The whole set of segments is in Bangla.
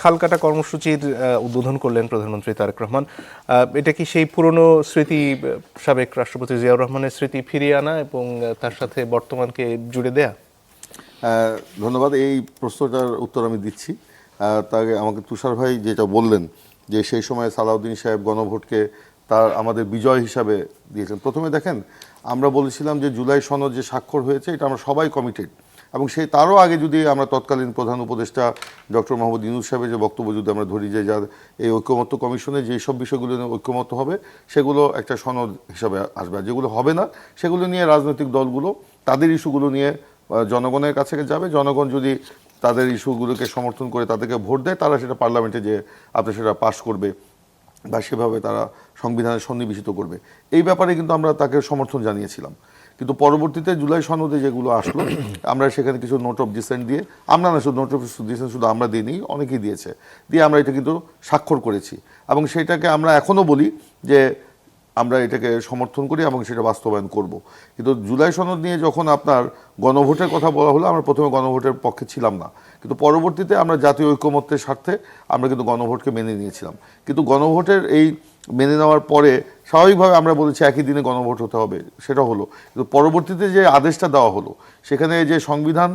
খাল কাটা কর্মসূচির উদ্বোধন করলেন প্রধানমন্ত্রী তারেক রহমান। এটা কি সেই পুরনো স্মৃতি, সাবেক রাষ্ট্রপতি জিয়াউর রহমানের স্মৃতি ফিরিয়ে আনা এবং তার সাথে বর্তমানকে জুড়ে দেয়া? ধন্যবাদ। এই প্রশ্নটার উত্তর আমি দিচ্ছি। তার আগে আমাকে তুষার ভাই যেটা বললেন যে সেই সময় সালাউদ্দিন সাহেব গণভোটকে তার আমাদের বিজয় হিসাবে দিয়েছেন। প্রথমে দেখেন, আমরা বলেছিলাম যে জুলাই সনদ যে স্বাক্ষর হয়েছে এটা আমরা সবাই কমিটেড, এবং সেই তারও আগে যদি আমরা তৎকালীন প্রধান উপদেষ্টা ডক্টর মোহাম্মদ ইউনূস সাহেবের যে বক্তব্য যদি আমরা ধরি যে যার এই ঐকমত্য কমিশনে যেসব বিষয়গুলো নিয়ে ঐকমত্য হবে সেগুলো একটা সনদ হিসাবে আসবে, আর যেগুলো হবে না সেগুলো নিয়ে রাজনৈতিক দলগুলো তাদের ইস্যুগুলো নিয়ে জনগণের কাছে যাবে। জনগণ যদি তাদের ইস্যুগুলোকে সমর্থন করে তাদেরকে ভোট দেয়, তারা সেটা পার্লামেন্টে যে আপনি সেটা পাস করবে বা সেভাবে তারা সংবিধানে সন্নিবেশিত করবে। এই ব্যাপারে কিন্তু আমরা তাকে সমর্থন জানিয়েছিলাম। কিন্তু পরবর্তীতে জুলাই সনদে যেগুলো আসলো আমরা সেখানে কিছু নোট অফ ডিসেন্ট দিয়ে, আমরা না শুধু নোট অফ ডিসেন্ট শুধু আমরা দিইনি, অনেকেই দিয়েছে, দিয়ে আমরা এটা কিন্তু স্বাক্ষর করেছি, এবং সেটাকে আমরা এখনও বলি যে আমরা এটাকে সমর্থন করি এবং সেটা বাস্তবায়ন করব। কিন্তু জুলাই সনদ নিয়ে যখন আপনার গণভোটের কথা বলা হলো, আমরা প্রথমে গণভোটের পক্ষে ছিলাম না, কিন্তু পরবর্তীতে আমরা জাতীয় ঐকমত্যের স্বার্থে আমরা কিন্তু গণভোটকে মেনে নিয়েছিলাম। কিন্তু গণভোটের এই মেনে নেওয়ার পরে স্বাভাবিকভাবে আমরা বলেছি একই দিনে গণভোট হতে হবে, সেটা হলো। কিন্তু পরবর্তীতে যে আদেশটা দেওয়া হলো, সেখানে যে সংবিধান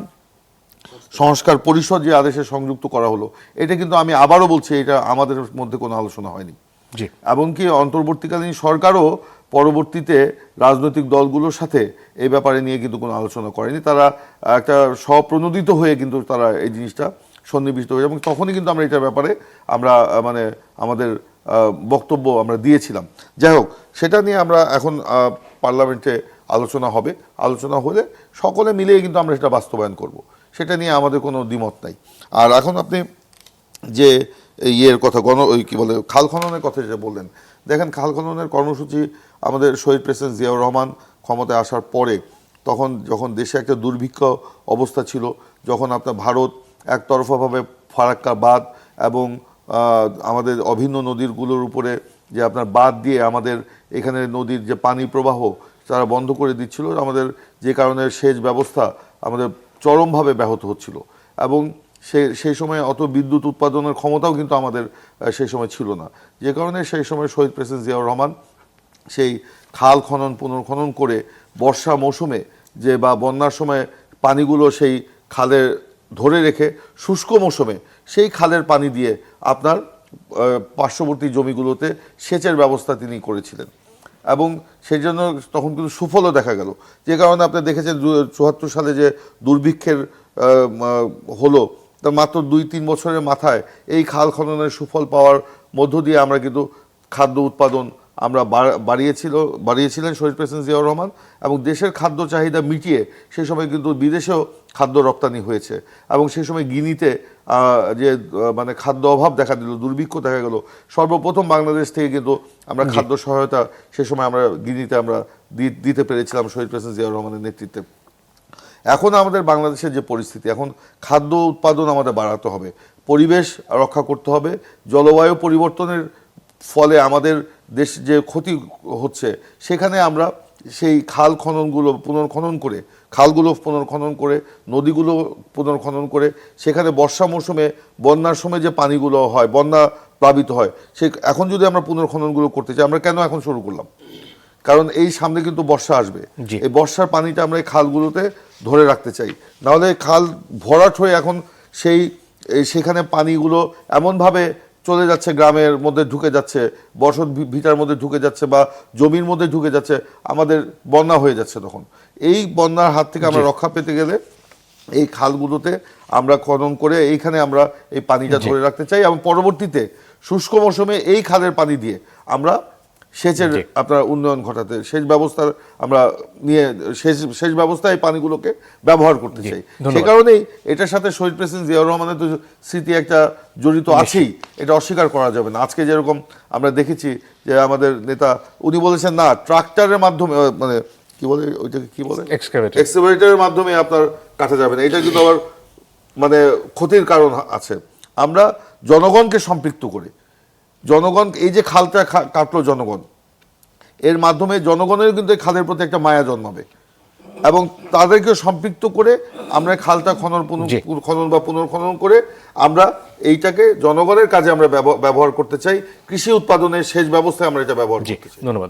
সংস্কার পরিষদ যে আদেশে সংযুক্ত করা হলো, এটা কিন্তু আমি আবারও বলছি এটা আমাদের মধ্যে কোনো আলোচনা হয়নি। এমনকি অন্তর্বর্তীকালীন সরকারও পরবর্তীতে রাজনৈতিক দলগুলোর সাথে এই ব্যাপারে নিয়ে কিন্তু কোনো আলোচনা করেনি। তারা একটা স্বপ্রণোদিত হয়ে কিন্তু তারা এই জিনিসটা সন্নিবেশিত হয়ে, এবং তখনই কিন্তু আমরা এটার ব্যাপারে আমরা মানে আমাদের বক্তব্য আমরা দিয়েছিলাম। যাই হোক, সেটা নিয়ে আমরা এখন পার্লামেন্টে আলোচনা হবে, আলোচনা হলে সকলে মিলেই কিন্তু আমরা সেটা বাস্তবায়ন করব, সেটা নিয়ে আমাদের কোনো দ্বিমত নাই। আর এখন আপনি যে ইয়ের কথা কি বলে খাল খননের কথা যেটা বললেন, দেখেন খাল খননের কর্মসূচি আমাদের শহীদ প্রেসিডেন্ট জিয়াউর রহমান ক্ষমতায় আসার পরে, তখন যখন দেশে একটা দুর্ভিক্ষ অবস্থা ছিল, যখন আপনার ভারত একতরফাভাবে ফারাক্কা বাঁধ এবং আমাদের অভিন্ন নদীগুলোর উপরে যে আপনার বাঁধ দিয়ে আমাদের এখানে নদীর যে পানি প্রবাহ তারা বন্ধ করে দিচ্ছিল, আমাদের যে কারণে সেচ ব্যবস্থা আমাদের চরমভাবে ব্যাহত হচ্ছিল, এবং সেই সময় অত বিদ্যুৎ উৎপাদনের ক্ষমতাও কিন্তু আমাদের সেই সময় ছিল না, যে কারণে সেই সময় শহীদ প্রেসিডেন্ট জিয়াউর রহমান সেই খাল খনন পুনর্খনন করে বর্ষা মৌসুমে যে বা বন্যার সময় পানিগুলো সেই খালে ধরে রেখে শুষ্ক মৌসুমে সেই খালের পানি দিয়ে আপনার পার্শ্ববর্তী জমিগুলোতে সেচের ব্যবস্থা তিনি করেছিলেন, এবং সেই জন্য তখন কিন্তু সুফলও দেখা গেল। যে কারণে আপনি দেখেছেন ৭৪ সালে যে দুর্ভিক্ষের হলো, তার মাত্র ২-৩ বছরের মাথায় এই খাল খননের সুফল পাওয়ার মধ্য দিয়ে আমরা কিন্তু খাদ্য উৎপাদন আমরা বাড়িয়েছিলেন শহীদ প্রেসিডেন্ট জিয়াউর রহমান, এবং দেশের খাদ্য চাহিদা মিটিয়ে সেই সময় কিন্তু বিদেশেও খাদ্য রপ্তানি হয়েছে, এবং সেই সময় গিনিতে যে মানে খাদ্য অভাব দেখা দিল, দুর্ভিক্ষ দেখা গেল, সর্বপ্রথম বাংলাদেশ থেকে কিন্তু আমরা খাদ্য সহায়তা সে সময় আমরা গিনিতে আমরা দিতে পেরেছিলাম শহীদ প্রেসিডেন্ট জিয়াউর রহমানের নেতৃত্বে। এখন আমাদের বাংলাদেশের যে পরিস্থিতি, এখন খাদ্য উৎপাদন আমাদের বাড়াতে হবে, পরিবেশ রক্ষা করতে হবে, জলবায়ু পরিবর্তনের ফলে আমাদের দেশ যে ক্ষতি হচ্ছে সেখানে আমরা সেই খাল খননগুলো পুনর্খনন করে, খালগুলো পুনর্খনন করে, নদীগুলো পুনর্খনন করে, সেখানে বর্ষা মৌসুমে বন্যার সময় যে পানিগুলো হয়, বন্যা প্লাবিত হয়, সে এখন যদি আমরা পুনর্খননগুলো করতে চাই, আমরা কেন এখন শুরু করলাম? কারণ এই সামনে কিন্তু বর্ষা আসবে, এই বর্ষার পানিটা আমরা এই খালগুলোতে ধরে রাখতে চাই, নাহলে খাল ভরাট হয়ে এখন সেখানে পানিগুলো এমনভাবে চলে যাচ্ছে, গ্রামের মধ্যে ঢুকে যাচ্ছে, বসত ভিটার মধ্যে ঢুকে যাচ্ছে বা জমির মধ্যে ঢুকে যাচ্ছে, আমাদের বন্যা হয়ে যাচ্ছে। তখন এই বন্যার হাত থেকে আমরা রক্ষা পেতে গেলে এই খালগুলোতে আমরা খনন করে এইখানে আমরা এই পানিটা ধরে রাখতে চাই, এবং পরবর্তীতে শুষ্ক মৌসুমে এই খালের পানি দিয়ে আমরা সেচের আপনার উন্নয়ন ঘটাতে, সেচ ব্যবস্থার আমরা নিয়ে সেচ ব্যবস্থায় এই পানিগুলোকে ব্যবহার করতে চাই। সে কারণেই এটার সাথে শহীদ প্রেসিডেন্ট জিয়াউর রহমানের তো স্মৃতি একটা জড়িত আছেই, এটা অস্বীকার করা যাবে না। আজকে যেরকম আমরা দেখেছি যে আমাদের নেতা উনি বলেছেন না ট্রাক্টরের মাধ্যমে মানে কি বলে ওইটাকে কি বলে এক্সকাভেটরের মাধ্যমে আপনার কাটা যাবে না, এটা কিন্তু আবার মানে ক্ষতির কারণ আছে। আমরা জনগণকে সম্পৃক্ত করে, জনগণ এই যে খালটা কাটলো জনগণ, এর মাধ্যমে জনগণের কিন্তু এই খালের প্রতি একটা মায়া জন্মাবে, এবং তাদেরকে সম্পৃক্ত করে আমরা খালটা জি। খনন বা পুনর্খনন করে আমরা এইটাকে জনগণের কাজে আমরা ব্যবহার করতে চাই, কৃষি উৎপাদনের সেচ ব্যবস্থায় আমরা এটা ব্যবহার জি, করতে চাই। ধন্যবাদ।